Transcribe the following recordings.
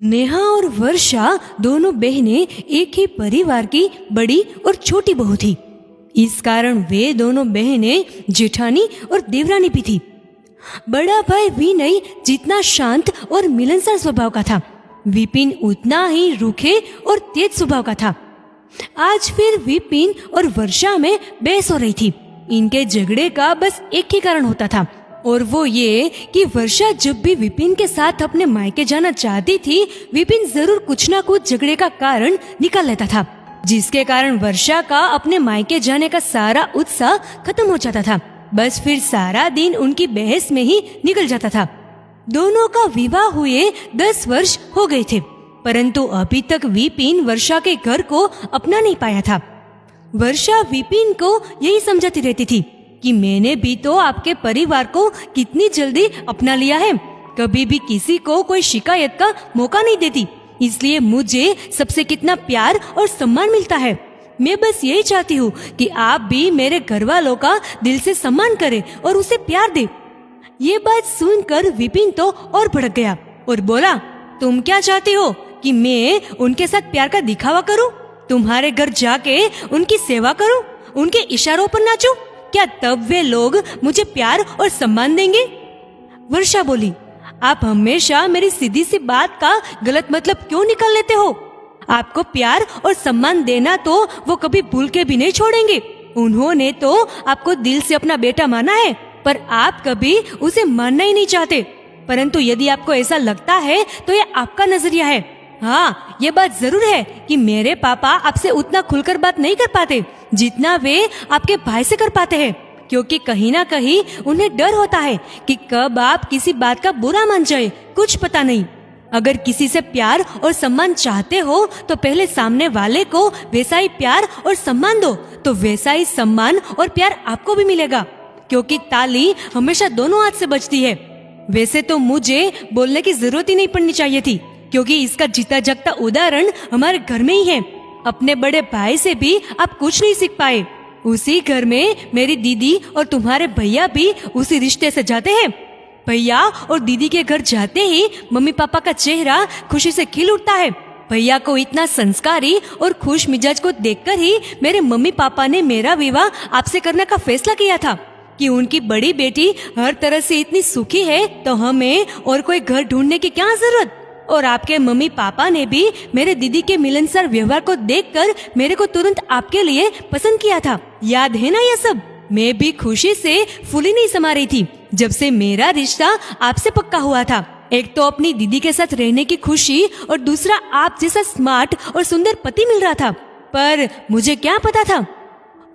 नेहा और वर्षा दोनों बहनें एक ही परिवार की बड़ी और छोटी बहू थी। इस कारण वे दोनों बहनें जेठानी और देवरानी भी थी। बड़ा भाई विनय जितना शांत और मिलनसार स्वभाव का था, विपिन उतना ही रूखे और तेज स्वभाव का था। आज फिर विपिन और वर्षा में बहस हो रही थी। इनके झगड़े का बस एक ही कारण होता था, और वो ये कि वर्षा जब भी विपिन के साथ अपने मायके जाना चाहती थी, विपिन जरूर कुछ ना कुछ झगड़े का कारण निकाल लेता था, जिसके कारण वर्षा का अपने मायके जाने का सारा उत्साह खत्म हो जाता था। बस फिर सारा दिन उनकी बहस में ही निकल जाता था। दोनों का विवाह हुए 10 वर्ष हो गए थे, परंतु अभी तक विपिन वर्षा के घर को अपना नहीं पाया था। वर्षा विपिन को यही समझाती रहती थी कि मैंने भी तो आपके परिवार को कितनी जल्दी अपना लिया है, कभी भी किसी को कोई शिकायत का मौका नहीं देती, इसलिए मुझे सबसे कितना प्यार और सम्मान मिलता है। मैं बस यही चाहती हूँ कि आप भी मेरे घर वालों का दिल से सम्मान करें और उसे प्यार दे। ये बात सुनकर विपिन तो और भड़क गया और बोला, तुम क्या चाहती हो कि मैं उनके साथ प्यार का दिखावा करूं? तुम्हारे घर जाके उनकी सेवा करूं, उनके इशारों पर नाचूं? क्या तब वे लोग मुझे प्यार और सम्मान देंगे? वर्षा बोली, आप हमेशा मेरी सीधी सी बात का गलत मतलब क्यों निकाल लेते हो? आपको प्यार और सम्मान देना तो वो कभी भूल के भी नहीं छोड़ेंगे। उन्होंने तो आपको दिल से अपना बेटा माना है, पर आप कभी उसे मानना ही नहीं चाहते। परंतु यदि आपको ऐसा लगता है तो ये आपका नजरिया है। हाँ, ये बात जरूर है कि मेरे पापा आपसे उतना खुलकर बात नहीं कर पाते जितना वे आपके भाई से कर पाते हैं, क्योंकि कहीं ना कहीं उन्हें डर होता है कि कब आप किसी बात का बुरा मान जाए, कुछ पता नहीं। अगर किसी से प्यार और सम्मान चाहते हो तो पहले सामने वाले को वैसा ही प्यार और सम्मान दो, तो वैसा ही सम्मान और प्यार आपको भी मिलेगा, क्योंकि ताली हमेशा दोनों हाथ से बजती है। वैसे तो मुझे बोलने की जरूरत ही नहीं पड़नी चाहिए थी, क्योंकि इसका जीता जागता उदाहरण हमारे घर में ही है। अपने बड़े भाई से भी आप कुछ नहीं सीख पाए। उसी घर में मेरी दीदी और तुम्हारे भैया भी उसी रिश्ते से जाते हैं। भैया और दीदी के घर जाते ही मम्मी पापा का चेहरा खुशी से खिल उठता है। भैया को इतना संस्कारी और खुश मिजाज को देखकर ही मेरे मम्मी पापा ने मेरा विवाह आपसे करने का फैसला किया था कि उनकी बड़ी बेटी हर तरह से इतनी सुखी है तो हमें और कोई घर ढूंढने की क्या जरूरत। और आपके मम्मी पापा ने भी मेरे दीदी के मिलनसार व्यवहार को देखकर मेरे को तुरंत आपके लिए पसंद किया था। याद है ना ये सब? मैं भी खुशी से फूली नहीं समा रही थी जब से मेरा रिश्ता आपसे पक्का हुआ था। एक तो अपनी दीदी के साथ रहने की खुशी और दूसरा आप जैसा स्मार्ट और सुंदर पति मिल रहा था, पर मुझे क्या पता था।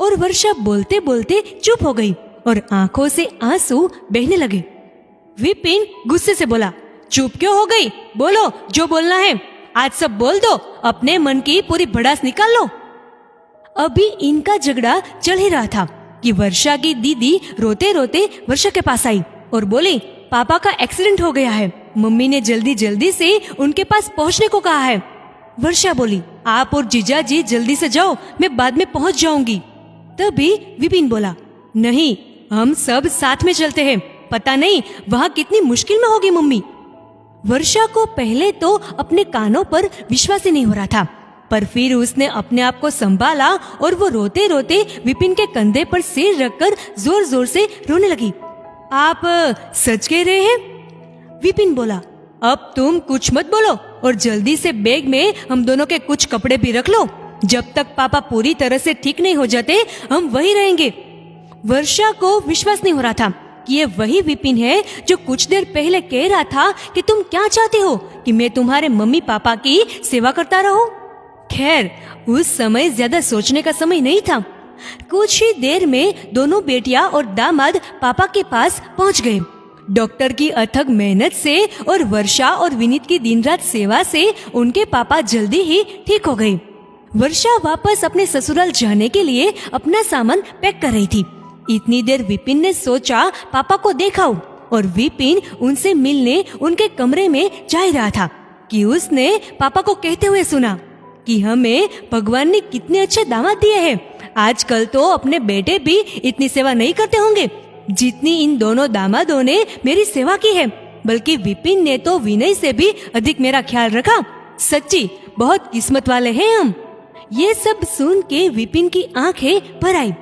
और वर्षा बोलते बोलते चुप हो गई और आंखों से आंसू बहने लगे। विपिन गुस्से से बोला, चुप क्यों हो गई? बोलो जो बोलना है, आज सब बोल दो, अपने मन की पूरी भड़ास निकाल लो। अभी इनका झगड़ा चल ही रहा था कि वर्षा की दीदी रोते रोते वर्षा के पास आई और बोली, पापा का एक्सीडेंट हो गया है, मम्मी ने जल्दी जल्दी से उनके पास पहुंचने को कहा है। वर्षा बोली, आप और जीजा जी जल्दी से जाओ, मैं बाद में पहुंच जाऊंगी। तभी विपिन बोला, नहीं, हम सब साथ में चलते हैं, पता नहीं वहाँ कितनी मुश्किल में होगी मम्मी। वर्षा को पहले तो अपने कानों पर विश्वास ही नहीं हो रहा था, पर फिर उसने अपने आप को संभाला और वो रोते रोते विपिन के कंधे पर सिर रखकर जोर जोर से रोने लगी। आप सच कह रहे हैं? विपिन बोला, अब तुम कुछ मत बोलो और जल्दी से बैग में हम दोनों के कुछ कपड़े भी रख लो। जब तक पापा पूरी तरह से ठीक नहीं हो जाते हम वहीं रहेंगे। वर्षा को विश्वास नहीं हो रहा था कि ये वही विपिन है जो कुछ देर पहले कह रहा था कि तुम क्या चाहते हो कि मैं तुम्हारे मम्मी पापा की सेवा करता रहूं। खैर, उस समय ज्यादा सोचने का समय नहीं था। कुछ ही देर में दोनों बेटियां और दामाद पापा के पास पहुंच गए। डॉक्टर की अथक मेहनत से और वर्षा और विनीत की दिन रात सेवा से उनके पापा जल्दी ही ठीक हो गए। वर्षा वापस अपने ससुराल जाने के लिए अपना सामान पैक कर रही थी। इतनी देर विपिन ने सोचा पापा को देखाऊं, और विपिन उनसे मिलने उनके कमरे में जा ही रहा था कि उसने पापा को कहते हुए सुना कि हमें भगवान ने कितने अच्छे दामाद दिए हैं। आजकल तो अपने बेटे भी इतनी सेवा नहीं करते होंगे जितनी इन दोनों दामादों ने मेरी सेवा की है। बल्कि विपिन ने तो विनय से भी अधिक मेरा ख्याल रखा। सच्ची बहुत किस्मत वाले हैं हम। ये सब सुन के विपिन की आंखें भर आई।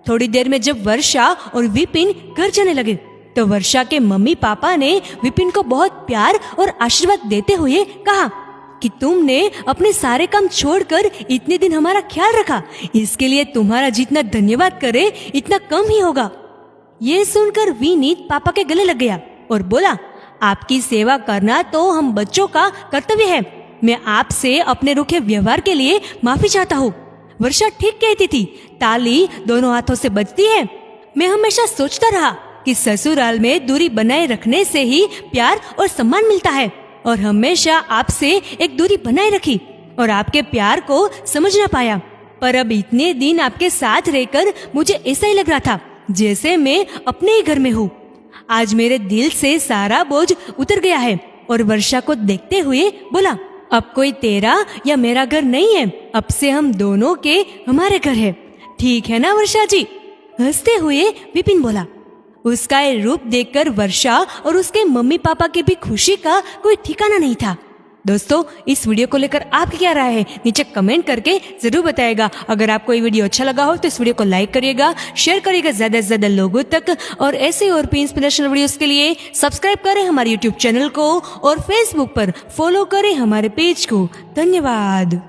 थोड़ी देर में जब वर्षा और विपिन घर जाने लगे तो वर्षा के मम्मी पापा ने विपिन को बहुत प्यार और आशीर्वाद देते हुए कहा कि तुमने अपने सारे काम छोड़कर इतने दिन हमारा ख्याल रखा, इसके लिए तुम्हारा जितना धन्यवाद करे इतना कम ही होगा। ये सुनकर विनीत पापा के गले लग गया और बोला, आपकी सेवा करना तो हम बच्चों का कर्तव्य है। मैं आपसे अपने रूखे व्यवहार के लिए माफी चाहता हूँ। वर्षा ठीक कहती थी, ताली दोनों हाथों से बजती है। मैं हमेशा सोचता रहा कि ससुराल में दूरी बनाए रखने से ही प्यार और सम्मान मिलता है, और हमेशा आपसे एक दूरी बनाए रखी और आपके प्यार को समझ ना पाया। पर अब इतने दिन आपके साथ रहकर मुझे ऐसा ही लग रहा था जैसे मैं अपने ही घर में हूँ। आज मेरे दिल से सारा बोझ उतर गया है। और वर्षा को देखते हुए बोला, अब कोई तेरा या मेरा घर नहीं है, अब से हम दोनों के हमारे घर है। ठीक है ना वर्षा जी? हंसते हुए विपिन बोला। उसका ये रूप देखकर वर्षा और उसके मम्मी पापा की भी खुशी का कोई ठिकाना नहीं था। दोस्तों, इस वीडियो को लेकर आपकी क्या राय है नीचे कमेंट करके जरूर बताइएगा। अगर आपको ये वीडियो अच्छा लगा हो तो इस वीडियो को लाइक करिएगा, शेयर करिएगा ज्यादा से ज्यादा लोगों तक, और ऐसे और भी इंस्पिरेशनल वीडियोस के लिए सब्सक्राइब करें हमारे यूट्यूब चैनल को और फेसबुक पर फॉलो करें हमारे पेज को। धन्यवाद।